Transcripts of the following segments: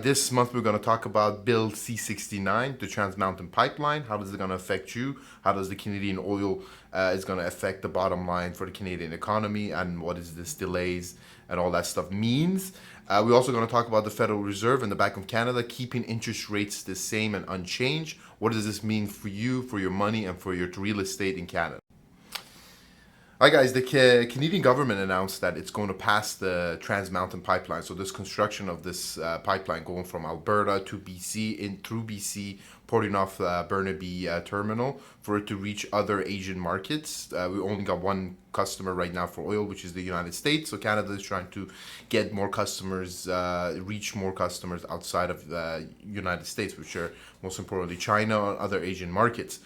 This month we're going to talk about Bill C-69, the Trans Mountain Pipeline. How is it going to affect you? How does the Canadian oil is going to affect the bottom line for the Canadian economy, and what is this delays and all that stuff means? We're also going to talk about the Federal Reserve and the Bank of Canada keeping interest rates the same and unchanged. What does this mean for you, for your money, and for your real estate in Canada? Hi guys, the Canadian government announced that it's going to pass the Trans Mountain Pipeline. So this construction of this pipeline going from Alberta to BC, in through BC, porting off Burnaby terminal for it to reach other Asian markets. We only got one customer right now for oil, which is the United States. So Canada is trying to get more customers, reach more customers outside of the United States, which are most importantly China and other Asian markets.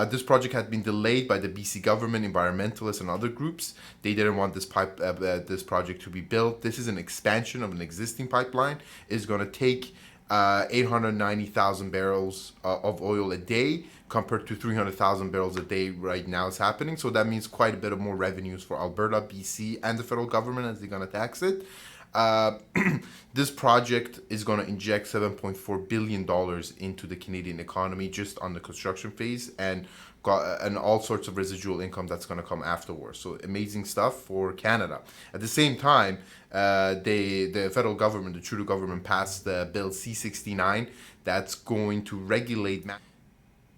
This project had been delayed by the BC government, environmentalists, and other groups. They didn't want this this project to be built. This is an expansion of an existing pipeline. It's going to take 890,000 barrels of oil a day compared to 300,000 barrels a day right now is happening. So that means quite a bit of more revenues for Alberta, BC, and the federal government as they're going to tax it. This project is going to inject $7.4 billion into the Canadian economy just on the construction phase, and all sorts of residual income that's going to come afterwards. So amazing stuff for Canada. At the same time, the federal government, the Trudeau government, passed the Bill C-69 that's going to regulate.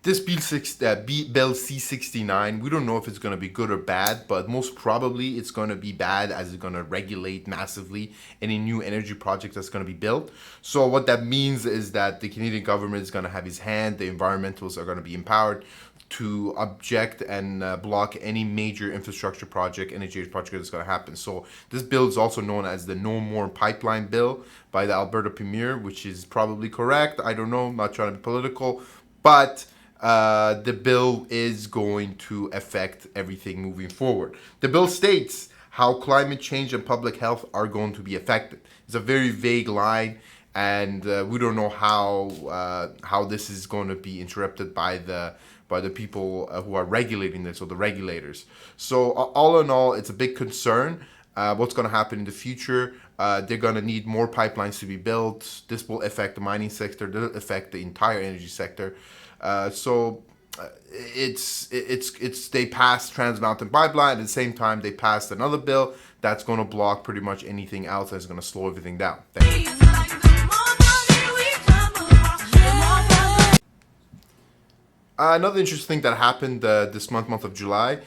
This Bill C-69, we don't know if it's going to be good or bad, but most probably it's going to be bad, as it's going to regulate massively any new energy project that's going to be built. So what that means is that the Canadian government is going to have his hand, the environmentalists are going to be empowered to object and block any major infrastructure project, energy project that's going to happen. So this bill is also known as the No More Pipeline Bill by the Alberta Premier, which is probably correct. I don't know, I'm not trying to be political, but the bill is going to affect everything moving forward. The bill states how climate change and public health are going to be affected. It's a very vague line, and we don't know how this is going to be interrupted by the people who are regulating this, or the regulators. So all in all, it's a big concern. What's going to happen in the future? They're going to need more pipelines to be built. This will affect the mining sector. This will affect the entire energy sector. They passed Trans Mountain Pipeline. At the same time, they passed another bill that's going to block pretty much anything else. That's going to slow everything down. Thank you. Another interesting thing that happened this month of July,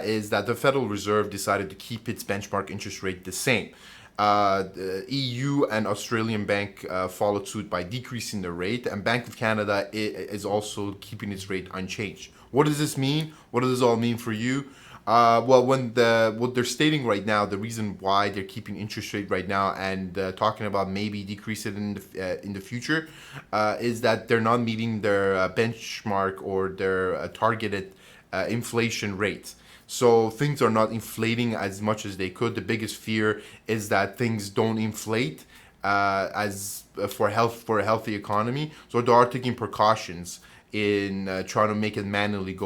is that the Federal Reserve decided to keep its benchmark interest rate the same. The EU and Australian Bank followed suit by decreasing the rate, and Bank of Canada is also keeping its rate unchanged. What does this mean? What does this all mean for you? Well, what they're stating right now, the reason why they're keeping interest rate right now and talking about maybe decrease it in the future, is that they're not meeting their benchmark or their targeted inflation rates. So things are not inflating as much as they could. The biggest fear is that things don't inflate as for a healthy economy. So they are taking precautions in trying to make it manually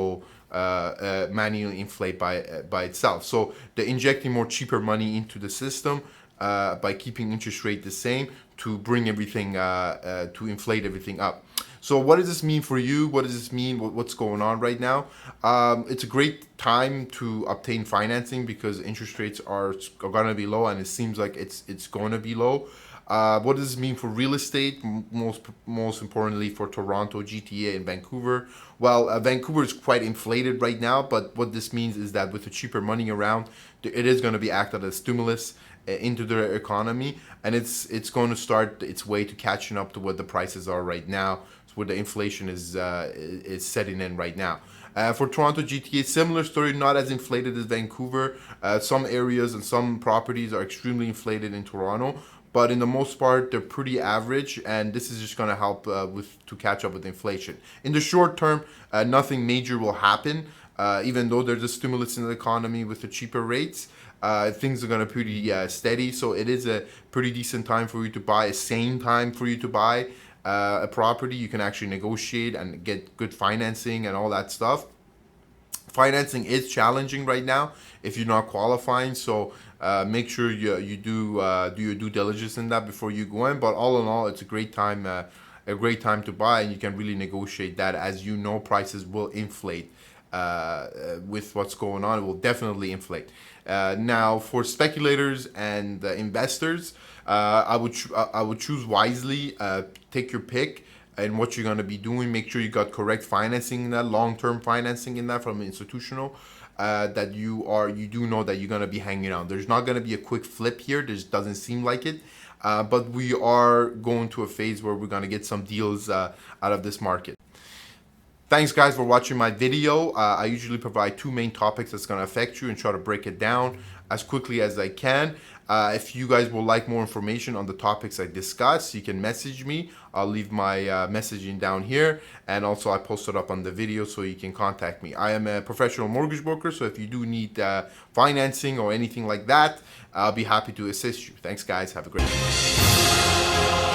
inflate by itself. So they're injecting more cheaper money into the system by keeping interest rate the same to bring everything to inflate everything up. So what does this mean for you? What does this mean? What's going on right now? It's a great time to obtain financing because interest rates are going to be low, and it seems like it's going to be low. What does this mean for real estate? Most importantly for Toronto, GTA, and Vancouver. Well, Vancouver is quite inflated right now, but what this means is that with the cheaper money around, it is going to be acted as stimulus into their economy, and it's going to start its way to catching up to what the prices are right now, where the inflation is setting in right now. For Toronto GTA, similar story, not as inflated as Vancouver. Some areas and some properties are extremely inflated in Toronto, but in the most part, they're pretty average, and this is just going to help to catch up with inflation. In the short term, nothing major will happen, even though there's a stimulus in the economy with the cheaper rates. Things are going to be pretty steady, so it is a pretty decent time for you to buy, a sane time for you to buy a property. You can actually negotiate and get good financing and all that stuff. financing is challenging right now if you're not qualifying. So make sure you do your due diligence in that before you go in. But all in all, it's a great time to buy, and you can really negotiate that. As you know, prices will inflate with what's going on. It will definitely inflate. Now, for speculators and investors, I would choose wisely. Take your pick and what you're going to be doing. Make sure you got correct financing in that, long-term financing in that from institutional. That you do know that you're going to be hanging on. There's not going to be a quick flip here. There doesn't seem like it. But we are going to a phase where we're going to get some deals out of this market. Thanks guys for watching my video. I usually provide two main topics that's going to affect you and try to break it down as quickly as I can. If you guys would like more information on the topics I discussed, you can message me. I'll leave my messaging down here, and also I post it up on the video so you can contact me. I am a professional mortgage broker, so if you do need financing or anything like that, I'll be happy to assist you. Thanks guys, have a great day.